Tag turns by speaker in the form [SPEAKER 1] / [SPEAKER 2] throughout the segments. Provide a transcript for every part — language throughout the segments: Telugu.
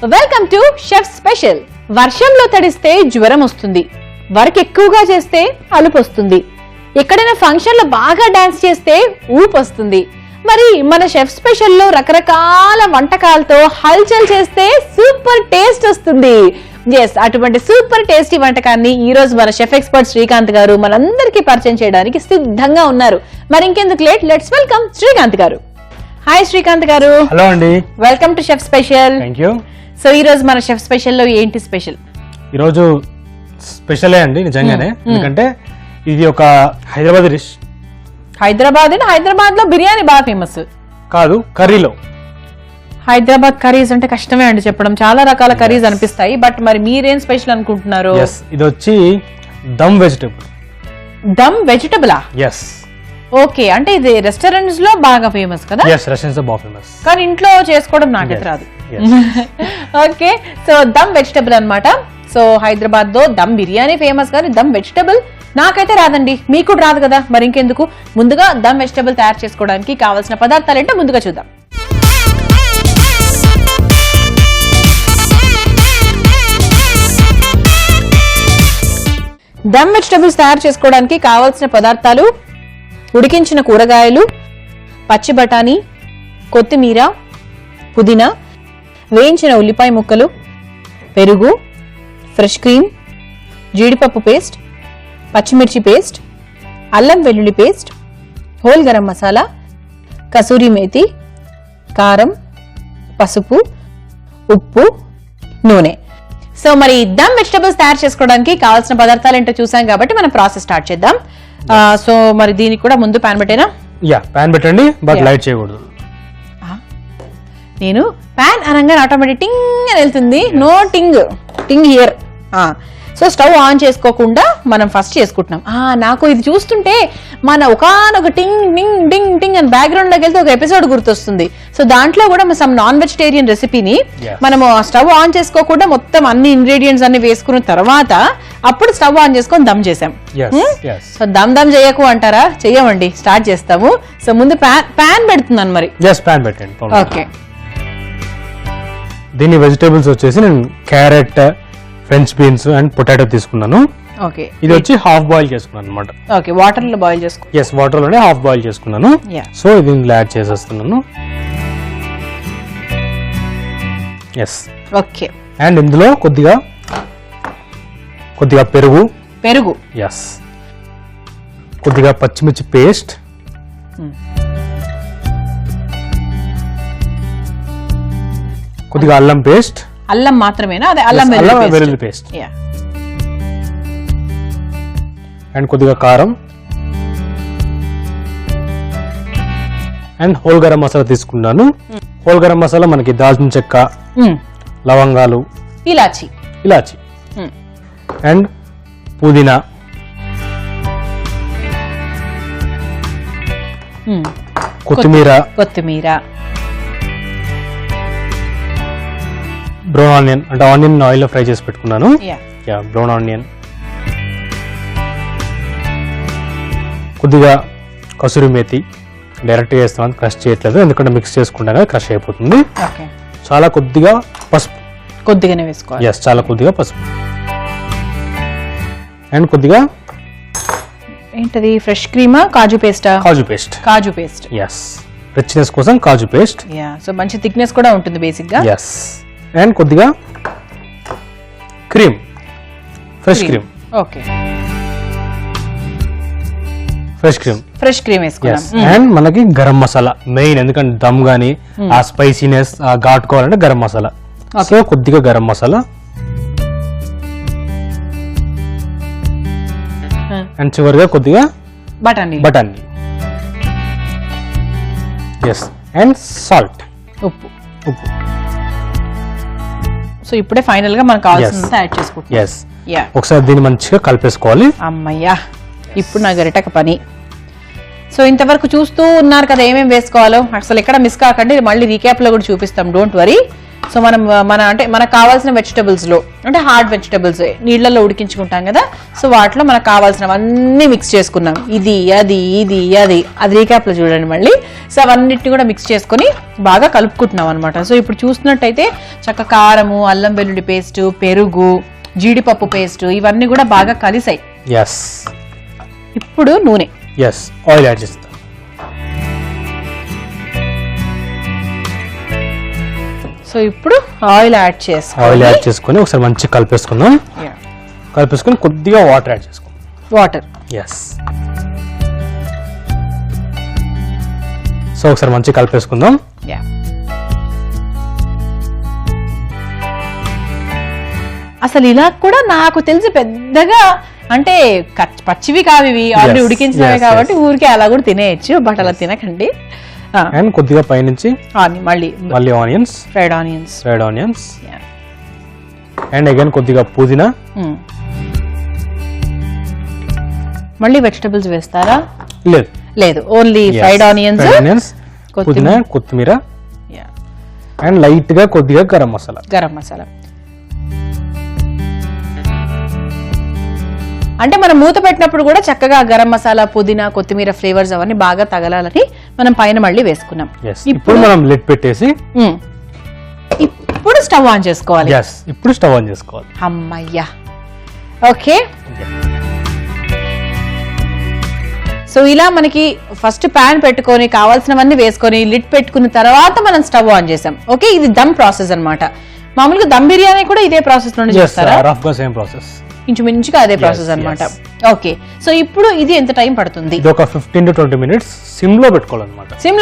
[SPEAKER 1] Welcome to chef special. వర్షంలో తడిస్తే జ్వరం వస్తుంది, వర్క్ ఎక్కువగా చేస్తే అలుపు వస్తుంది, ఎక్కడైనా ఫంక్షన్ లో బాగా డాన్స్ చేస్తే ఊపు వస్తుంది. మరి మన షెఫ్ స్పెషల్ లో రకరకాల వంటకాలతో హల్చల్ చేస్తే సూపర్ టేస్ట్ వస్తుంది. ఎస్, అటువంటి సూపర్ టేస్టీ వంటకాన్ని ఈ రోజు మన షెఫ్ ఎక్స్పర్ట్ శ్రీకాంత్ గారు మనందరికీ పరిచయం చేయడానికి సిద్ధంగా ఉన్నారు. మరి ఇంకెందుకు లేట్, లెట్స్ వెల్కమ్ శ్రీకాంత్ గారు. హాయ్ శ్రీకాంత్ గారు.
[SPEAKER 2] హలో అండి,
[SPEAKER 1] welcome to chef special.
[SPEAKER 2] Thank you.
[SPEAKER 1] So ఈ రోజు మన షెఫ్ స్పెషల్ లో ఏంటి స్పెషల్?
[SPEAKER 2] ఈ రోజు స్పెషలే అండి నిజంగానే, ఎందుకంటే ఇది ఒక హైదరాబాద్ డిష్. హైదరాబాద్ లో బిర్యానీ బాగా ఫేమస్ కాదు, కర్రీలో.
[SPEAKER 1] హైదరాబాద్ కర్రీస్ అంటే కష్టమే అండి చెప్పడం, చాలా రకాల కర్రీస్ అనిపిస్తాయి. బట్ మరి మీరేం స్పెషల్ అనుకుంటున్నారు?
[SPEAKER 2] ఇది వచ్చి దమ్ వెజిటబుల్.
[SPEAKER 1] దమ్ వెజిటబులా?
[SPEAKER 2] ఎస్.
[SPEAKER 1] ఓకే, అంటే ఇది రెస్టారెంట్స్ లో బాగా ఫేమస్ కదా?
[SPEAKER 2] ఎస్, రెస్టారెంట్స్ లో బాగా ఫేమస్.
[SPEAKER 1] కానీ ఇంట్లో చేసుకోవడం నాకైతే రాదు. ఓకే, సో దమ్ వెజిటబుల్ అన్నమాట. సో హైదరాబాద్ లో దమ్ బిర్యానీ ఫేమస్, కానీ దమ్ వెజిటబుల్ నాకైతే రాదండి, మీకు కూడా రాదు కదా. మరి ఇంకెందుకు, ముందుగా దమ్ వెజిటబుల్ తయారు చేసుకోవడానికి కావాల్సిన పదార్థాలు ఏంటో ముందుగా చూద్దాం. దమ్ వెజిటబుల్స్ తయారు చేసుకోవడానికి కావాల్సిన పదార్థాలు: ఉడికించిన కూరగాయలు, పచ్చి బఠానీ, కొత్తిమీర, పుదీనా, వేయించిన ఉల్లిపాయ ముక్కలు, పెరుగు, ఫ్రెష్ క్రీమ్, జీడిపప్పు పేస్ట్, పచ్చిమిర్చి పేస్ట్, అల్లం వెల్లుల్లి పేస్ట్, హోల్ గరం మసాలా, కసూరి మేతి, కారం, పసుపు, ఉప్పు, నూనె. సో మరి దమ్ వెజిటబుల్స్ తయారు చేసుకోవడానికి కావాల్సిన పదార్థాలు ఏంటో చూసాం కాబట్టి మనం ప్రాసెస్ స్టార్ట్ చేద్దాం. సో మరి దీనికి కూడా ముందు ప్యాన్ పెట్టేనా?
[SPEAKER 2] ప్యాన్ పెట్టండి, బట్ లైట్ చేయకూడదు.
[SPEAKER 1] నేను ప్యాన్ అనగానే ఆటోమేటిక్ టింగ్ అని వెళ్తుంది. నో టింగ్ హియర్. సో స్టవ్ ఆన్ చేసుకోకుండా మనం ఫస్ట్ చేసుకుంటున్నాం. నాకు ఇది చూస్తుంటే మన ఒకనొక టింగ్ టింగ్ టింగ్ టింగ్ అని బ్యాక్గ్రౌండ్ లోకి వెళ్తే ఒక ఎపిసోడ్ గుర్తొస్తుంది. సో దాంట్లో కూడా సమ్ నాన్ వెజిటేరియన్ రెసిపీని మనము స్టవ్ ఆన్ చేసుకోకుండా మొత్తం అన్ని ఇంగ్రీడియంట్స్ అన్ని వేసుకున్న తర్వాత అప్పుడు స్టవ్ ఆన్ చేసుకొని దమ్ చేసాం. సో దమ్ చేయకు అంటారా? చెయ్యమండి, స్టార్ట్ చేస్తాము. సో ముందు ప్యాన్ పెడుతున్నాను. మరి
[SPEAKER 2] ప్యాన్ పెట్టండి.
[SPEAKER 1] ఓకే,
[SPEAKER 2] దీని వెజిటేబుల్స్ వచ్చేసి నేను carrot, french beans and potato తీసుకున్నాను.
[SPEAKER 1] ఓకే,
[SPEAKER 2] ఇది వచ్చి హాఫ్ బాయిల్ చేసుకున్నాను అనమాట.
[SPEAKER 1] ఓకే, వాటర్ లో బాయిల్ చేసుకో.
[SPEAKER 2] ఎస్, వాటర్ లోనే హాఫ్ బాయిల్ చేసుకున్నాను. సో ఇది యాడ్ చేసేస్తున్నాను. Yes,
[SPEAKER 1] okay.
[SPEAKER 2] అండ్ ఇందులో కొద్దిగా పెరుగు. ఎస్, కొద్దిగా పచ్చిమిర్చి పేస్ట్, కొద్దిగా అల్లం పేస్ట్.
[SPEAKER 1] అల్లం మాత్రమేనా? అదే అల్లం
[SPEAKER 2] వెల్లుల్లి పేస్ట్. అండ్ కొద్దిగా కారం అండ్ హోల్ గరం మసాలా తీసుకున్నాను. హోల్ గరం మసాలా మనకి దాల్చిన చెక్క, లవంగాలు,
[SPEAKER 1] ఇలాచి
[SPEAKER 2] అండ్ పుదీనా, కొత్తిమీర, బ్రౌన్ ఆనియన్, అంటే ఆనియన్ ఆయిల్ లో ఫ్రై చేసి పెట్టుకున్నాను. బ్రౌన్ ఆనియన్, కొద్దిగా కసూరి మేతి. డైరెక్ట్ గా వేస్తాను, క్రష్ చేయట్లేదు, ఎందుకంటే మిక్స్ చేసుకుంటే క్రష్ అయిపోతుంది. చాలా కొద్దిగా పసుపు,
[SPEAKER 1] కొద్దిగానే వేసుకోవాలి.
[SPEAKER 2] ఎస్, చాలా కొద్దిగా పసుపు. అండ్ కొద్దిగా
[SPEAKER 1] ఏంటది? ఫ్రెష్ క్రీమా, కాజు పేస్టా? కాజు పేస్ట్.
[SPEAKER 2] ఎస్, రిచ్నెస్ కోసం కాజు పేస్ట్.
[SPEAKER 1] సో మంచి థిక్నెస్ కూడా ఉంటుంది బేసిక్ గా.
[SPEAKER 2] ఎస్, అండ్ కొద్దిగా cream, fresh cream.
[SPEAKER 1] Okay,
[SPEAKER 2] fresh cream
[SPEAKER 1] వేసుకున్నాం.
[SPEAKER 2] అండ్ మనకి గరం మసాలా మెయిన్, ఎందుకంటే దమ్ గానీ ఆ స్పైసీనెస్ ఘాటుకోవాలంటే గరం మసాలా. సో కొద్దిగా గరం మసాలా అండ్ చివరిగా కొద్దిగా
[SPEAKER 1] బఠానీ.
[SPEAKER 2] ఎస్, అండ్ సాల్ట్,
[SPEAKER 1] ఉప్పు. సో ఇప్పుడే ఫైనల్ గా మనకు కావాల్సినంత యాడ్ చేసుకుంటాం.
[SPEAKER 2] ఎస్, ఒకసారి దీన్ని మంచిగా కలిపేసుకోవాలి.
[SPEAKER 1] అమ్మయ్యా, ఇప్పుడు నా గరిటక పని. సో ఇంతవరకు చూస్తూ ఉన్నారు కదా ఏమేమి వేసుకోవాలో. అసలు ఎక్కడ మిస్ కాకండి, మళ్ళీ రీక్యాప్ లో కూడా చూపిస్తాం, డోంట్ వరీ. సో మనకు కావాల్సిన వెజిటబుల్స్ లో అంటే హార్డ్ వెజిటబుల్స్ నీళ్ళల్లో ఉడికించుకుంటాం కదా, సో వాటిలో మనకు కావాల్సినవన్నీ మిక్స్ చేసుకున్నాం. ఇది అది అది రీక్యాప్ లో చూడండి మళ్ళీ. సో అవన్నిటిని కూడా మిక్స్ చేసుకొని బాగా కలుపుకుంటున్నాం అనమాట. సో ఇప్పుడు చూస్తున్నట్టయితే చక్క కారము, అల్లం వెల్లుల్లి పేస్ట్, పెరుగు, జీడిపప్పు పేస్ట్ ఇవన్నీ కూడా బాగా కలిసాయి. ఇప్పుడు నూనె,
[SPEAKER 2] ఆయిల్ యాడ్ చేస్తాం.
[SPEAKER 1] సో ఇప్పుడు ఆయిల్ యాడ్
[SPEAKER 2] చేసుకొని ఒకసారి మంచిగా కలిపేసుకుందాం. కలిపేసుకొని కొద్దిగా వాటర్ యాడ్ చేసుకుందాం.
[SPEAKER 1] వాటర్,
[SPEAKER 2] సో ఒకసారి మంచిగా కలిపేసుకుందాం.
[SPEAKER 1] అసలు ఇలా కూడా నాకు తెలిసి పెద్దగా అంటే పచ్చివి కావి, ఆల్రెడీ ఉడికించినవి కాబట్టి ఊరికే అలా కూడా తినేయచ్చు, బట్ అలా తినకండి.
[SPEAKER 2] అండ్ కొద్దిగా పైనుంచి
[SPEAKER 1] మళ్ళీ
[SPEAKER 2] onions,
[SPEAKER 1] fried onions
[SPEAKER 2] and again కొద్దిగా పుదీనా.
[SPEAKER 1] మళ్ళీ వెజిటబుల్స్ వేస్తారా?
[SPEAKER 2] లేదు,
[SPEAKER 1] ఓన్లీ ఫ్రైడ్ ఆనియన్స్,
[SPEAKER 2] పుదీనా, కొత్తిమీర అండ్ లైట్ గా కొద్దిగా గరం మసాలా. అంటే మనం మూత పెట్టినప్పుడు కూడా చక్కగా గరం మసాలా, పుదీనా, కొత్తిమీర ఫ్లేవర్స్ అవన్నీ బాగా తగలాలని మనం పైన మళ్ళీ వేసుకున్నాం. ఇప్పుడు మనం లిడ్ పెట్టేసి
[SPEAKER 1] ఇప్పుడు స్టవ్ ఆన్ చేసుకోవాలి.
[SPEAKER 2] అమ్మయ్యా.
[SPEAKER 1] ఓకే, సో ఇలా మనకి ఫస్ట్ ప్యాన్ పెట్టుకొని కావాల్సినవన్నీ వేసుకొని లిడ్ పెట్టుకున్న తర్వాత మనం స్టవ్ ఆన్ చేసాం. ఓకే, ఇది దమ్ ప్రాసెస్ అన్నమాట. మామూలుగా దమ్ బిర్యానీ కూడా ఇదే ప్రాసెస్ లోనే చేస్తారా?
[SPEAKER 2] సేమ్ ప్రాసెస్,
[SPEAKER 1] ఇంచుమించుగా అదే ప్రాసెస్ అన్నమాట. ఓకే, సో ఇప్పుడు ఇది ఎంత టైం పడుతుంది?
[SPEAKER 2] ఇది ఒక 15 to 20 minutes సిమ్ లో పెట్టుకోవాలన్నమాట.
[SPEAKER 1] సిమ్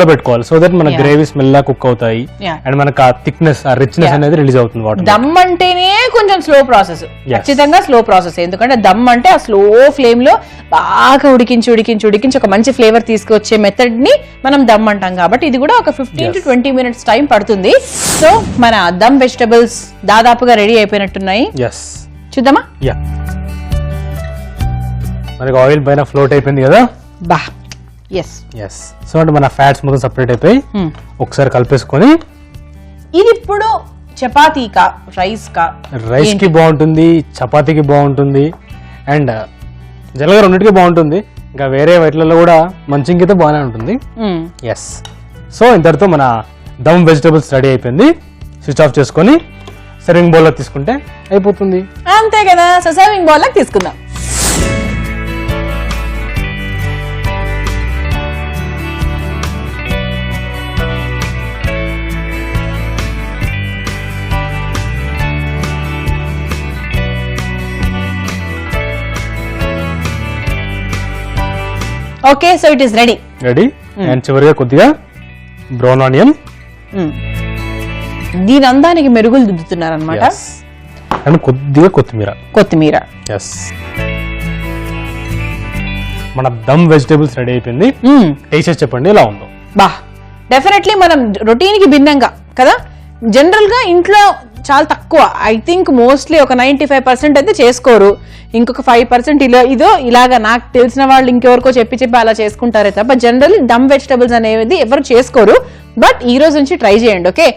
[SPEAKER 1] లో
[SPEAKER 2] పెట్టుకోవాలి, సో దట్ మన గ్రేవీస్ మెల్లగా కుక్ అవుతాయి అండ్ మనకు ఆ థిక్నెస్, ఆ రిచ్నెస్ అనేది రిలీజ్ అవుతుంది వాటర్.
[SPEAKER 1] దమ్ అంటేనే కొంచెం స్లో ప్రాసెస్, ఖచ్చితంగా స్లో ప్రాసెస్. ఎందుకంటే దమ్ అంటే ఆ స్లో ఫ్లేమ్ లో బాగా ఉడికించి ఒక మంచి ఫ్లేవర్ తీసుకొచ్చే మెథడ్ ని మనం దమ్ అంటాం. కాబట్టి ఇది కూడా ఒక 15 to 20 minutes టైం పడుతుంది. సో మన దమ్ వెజిటబుల్స్ దాదాపుగా రెడీ అయిపోయినట్టున్నాయి. చూద్దామా?
[SPEAKER 2] మనకి ఆయిల్ పైన ఫ్లోట్ అయిపోయింది కదా. సో అంటే మన ఫ్యాట్స్ మొత్తం సెపరేట్ అయిపోయి ఒకసారి కలిపేసుకొని
[SPEAKER 1] ఇది ఇప్పుడు చపాతీ కా రైస్
[SPEAKER 2] కి బాగుంటుంది, చపాతీకి బాగుంటుంది అండ్ జనరల్గా రెండింటికి బాగుంటుంది. ఇంకా వేరే వాటిలలో కూడా మంచిగా బాగానే ఉంటుంది. సో ఇంతటితో మన దమ్ వెజిటబుల్స్ రెడీ అయిపోయింది. స్విచ్ ఆఫ్ చేసుకొని సర్వింగ్ బౌల్ లో తీసుకుంటే అయిపోతుంది.
[SPEAKER 1] అంతే కదా. సో సర్వింగ్ బౌల్ లో తీసుకుందాం. Okay, so it is ready.
[SPEAKER 2] And చివరిగా కొద్దిగా బ్రౌన్ ఆనియన్,
[SPEAKER 1] దీని అందానికి మెరుగులు దిద్దుతున్నారు అనమాట.
[SPEAKER 2] అండ్ కొద్దిగా కొత్తిమీర. మన దమ్ వెజిటేబుల్స్ రెడీ అయిపోయింది. టేస్ట్ చెప్పండి ఎలా ఉందో.
[SPEAKER 1] డెఫినెట్లీ మనం రొటీన్ కి భిన్నంగా కదా. జనరల్ గా ఇంట్లో చాలా తక్కువ, ఐ థింక్ మోస్ట్లీ ఒక 95% అయితే చేసుకోరు. ఇంకొక 5% ఇలాగా నాకు తెలిసిన వాళ్ళు ఇంకెవరికో చెప్పి అలా చేసుకుంటారే తప్ప జనరల్ దమ్ వెజిటబుల్స్ అనేది ఎవరు చేసుకోరు. బట్ ఈ రోజు నుంచి ట్రై చేయండి. ఓకే,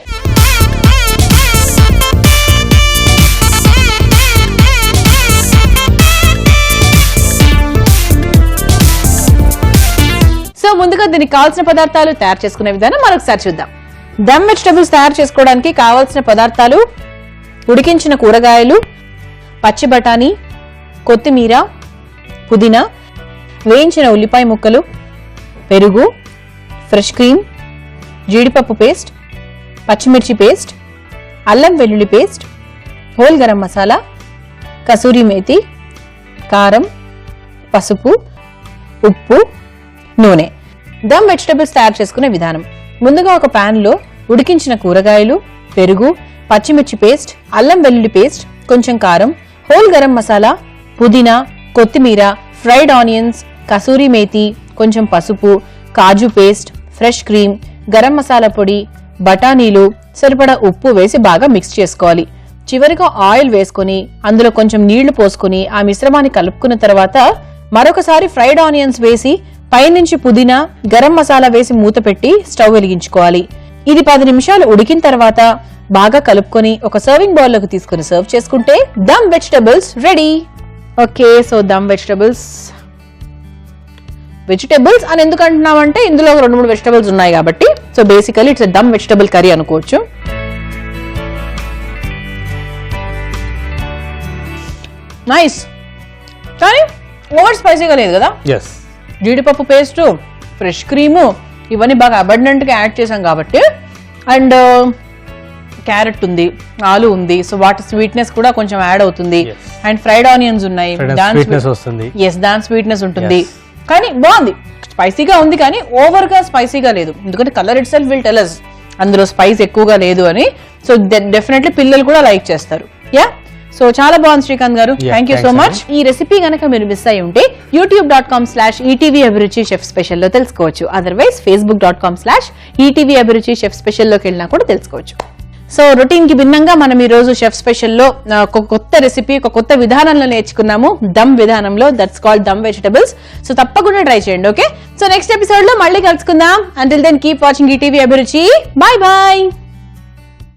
[SPEAKER 1] సో ముందుగా దీనికి కావాల్సిన పదార్థాలు తయారు చేసుకునే విధానం మరొకసారి చూద్దాం. దమ్ వెజిటబుల్స్ తయారు చేసుకోవడానికి కావాల్సిన పదార్థాలు: ఉడికించిన కూరగాయలు, పచ్చి బఠానీ, కొత్తిమీర, పుదీనా, వేయించిన ఉల్లిపాయ ముక్కలు, పెరుగు, ఫ్రెష్ క్రీమ్, జీడిపప్పు పేస్ట్, పచ్చిమిర్చి పేస్ట్, అల్లం వెల్లుల్లి పేస్ట్, హోల్ గరం మసాలా, కసూరి మేతి, కారం, పసుపు, ఉప్పు, నూనె. దమ్ వెజిటబుల్స్ తయారు చేసుకునే విధానం: ముందుగా ఒక పాన్ లో ఉడికించిన కూరగాయలు, పెరుగు, పచ్చిమిర్చి పేస్ట్, అల్లం వెల్లుల్లి పేస్ట్, కొంచెం కారం, హోల్ గరం మసాలా, పుదీనా, కొత్తిమీర, ఫ్రైడ్ ఆనియన్స్, కసూరి మేతి, కొంచెం పసుపు, కాజు paste, fresh cream, garam masala పొడి, బఠానీలు, సరిపడా ఉప్పు వేసి బాగా మిక్స్ చేసుకోవాలి. చివరిగా ఆయిల్ వేసుకుని అందులో కొంచెం నీళ్లు పోసుకుని ఆ మిశ్రమాన్ని కలుపుకున్న తర్వాత మరొకసారి ఫ్రైడ్ ఆనియన్స్ వేసి పైనుంచి పుదీనా, గరం మసాలా వేసి మూత పెట్టి స్టవ్ వెలిగించుకోవాలి. ఇది 10 నిమిషాలు ఉడికిన తర్వాత బాగా కలుపుకొని ఒక సర్వింగ్ బౌల్ లోకి తీసుకుని సర్వ్ చేసుకుంటే dum vegetables ready. Okay, so dum vegetables అని ఎందుకు అంటున్నామంటే ఇందులో 2-3 వెజిటబుల్స్ ఉన్నాయి కాబట్టి. So basically it's dum vegetable curry అనుకోవచ్చు. నైస్, కానీ ఓవర్ స్పైసీగా లేదు కదా. జీడిపప్పు పేస్ట్, ఫ్రెష్ క్రీము ఇవన్నీ బాగా అబండెంట్ గా యాడ్ చేసాం కాబట్టి, అండ్ క్యారెట్ ఉంది, ఆలు ఉంది, సో వాటి స్వీట్నెస్ కూడా కొంచెం యాడ్ అవుతుంది. అండ్ ఫ్రైడ్ ఆనియన్స్ ఉన్నాయి, దాని స్వీట్నెస్ ఉంటుంది. కానీ బాగుంది, స్పైసీగా ఉంది కానీ ఓవర్ గా స్పైసీగా లేదు. ఎందుకంటే colour it self will tell us అందులో స్పైస్ ఎక్కువగా లేదు అని. సో డెఫినెట్లీ పిల్లలు కూడా లైక్ చేస్తారు. యా, సో చాలా బాగుంది శ్రీకాంత్ గారు, థ్యాంక్ యూ సో మచ్. ఈ రెసిపీ గనక మీరు మిస్ అయ్యి ఉంటే youtube.com/ETV అభిరుచి షెఫ్ స్పెషల్ లో తెలుసుకోవచ్చు. అదర్వైజ్ facebook.com/ETV అభిరుచి షెఫ్ స్పెషల్ లోకి వెళ్ళినా కూడా తెలుసుకోవచ్చు. సో రొటీన్ కి భిన్నంగా మనం ఈ రోజు షెఫ్ స్పెషల్ లో ఒక కొత్త రెసిపీ, ఒక కొత్త విధానంలో నేర్చుకున్నాము, దమ్ విధానంలో. That's called dum vegetables. So తప్పకుండా ట్రై చేయండి. ఓకే, సో నెక్స్ట్ ఎపిసోడ్ లో మళ్ళీ కలుసుకుందాం. Until then keep watching ETV Abhiruchi. Bye bye.